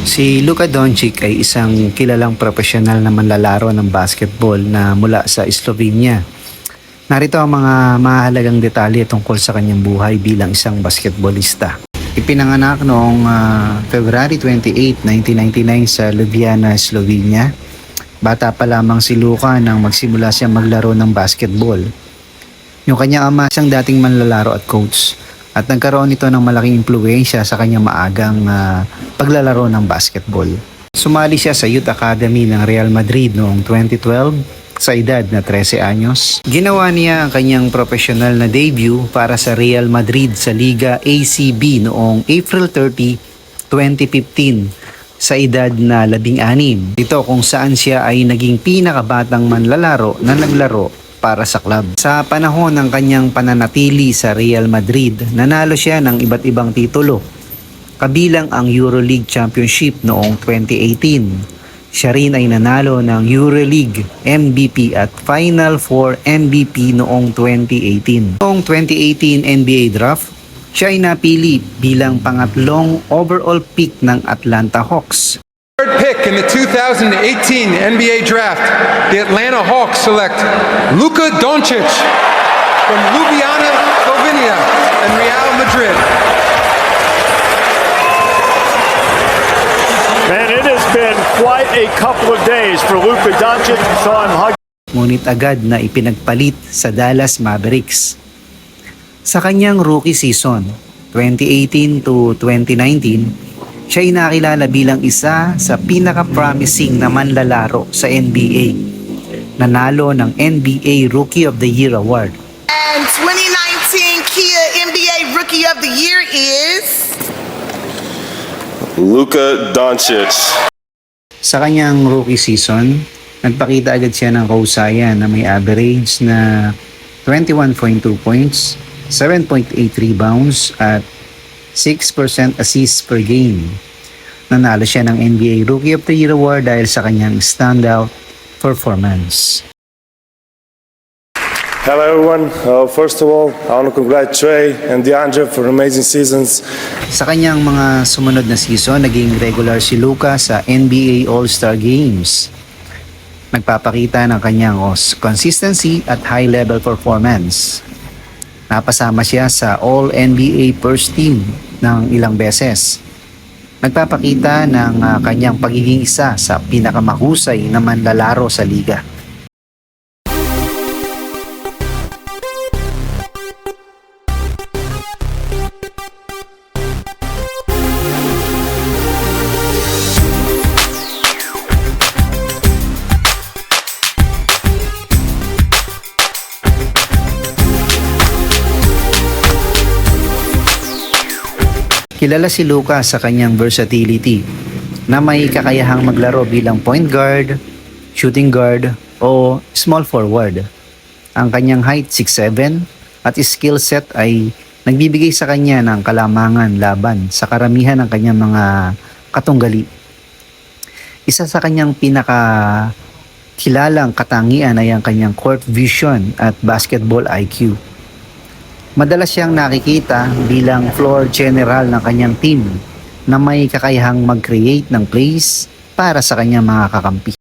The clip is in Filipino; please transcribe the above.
Si Luka Doncic ay isang kilalang profesional na manlalaro ng basketball na mula sa Slovenia. Narito ang mga mahalagang detalye tungkol sa kanyang buhay bilang isang basketballista. Ipinanganak noong February 28, 1999 sa Ljubljana, Slovenia. Bata pa lamang si Luka nang magsimula siyang maglaro ng basketball. Yung kanyang ama siyang dating manlalaro at coach. At nagkaroon ito ng malaking impluwensya sa kanyang maagang paglalaro ng basketball. Sumali siya sa Youth Academy ng Real Madrid noong 2012 sa edad na 13 anyos. Ginawa niya ang kanyang professional na debut para sa Real Madrid sa Liga ACB noong April 30, 2015 sa edad na 16. Ito kung saan siya ay naging pinakabatang manlalaro na naglaro para sa club. Sa panahon ng kanyang pananatili sa Real Madrid, nanalo siya ng iba't ibang titulo, kabilang ang EuroLeague Championship noong 2018. Siya rin ay nanalo ng EuroLeague MVP at Final Four MVP noong 2018. Noong 2018 NBA Draft, siya ay napili bilang pangatlong overall pick ng Atlanta Hawks. Third pick in the 2018 NBA Draft, the Atlanta Hawks select Luka Doncic from Ljubljana, Slovenia, and Real Madrid. Man, it has been quite a couple of days for Luka Doncic. Saw him hug. Ngunit agad na ipinagpalit sa Dallas Mavericks. Sa kanyang rookie season, 2018 to 2019, siya ay nakilala bilang isa sa pinaka-promising na manlalaro sa NBA. Nanalo ng NBA Rookie of the Year Award. And 2019 Kia NBA Rookie of the Year is Luka Doncic. Sa kanyang rookie season, nagpakita agad siya ng kahusayan na may average na 21.2 points, 7.8 rebounds at 6% assists per game. Nanalo siya ng NBA Rookie of the Year Award dahil sa kanyang standout performance. Hello everyone. First of all, I want to congratulate Trey and DeAndre for amazing seasons. Sa kanyang mga sumunod na season, naging regular si Luka sa NBA All-Star Games. Nagpapakita ng kanyang consistency at high-level performance. Napasama siya sa All-NBA First Team ng ilang beses. Nagpapakita ng kanyang pagiging isa sa pinakamahusay na manlalaro sa liga. Kilala si Luka sa kanyang versatility na may kakayahang maglaro bilang point guard, shooting guard o small forward. Ang kanyang height 6'7" at skill set ay nagbibigay sa kanya ng kalamangan laban sa karamihan ng kanyang mga katunggali. Isa sa kanyang kilalang katangian ay ang kanyang court vision at basketball IQ. Madalas siyang nakikita bilang floor general ng kanyang team na may kakayahang mag-create ng plays para sa kanyang mga kakampi.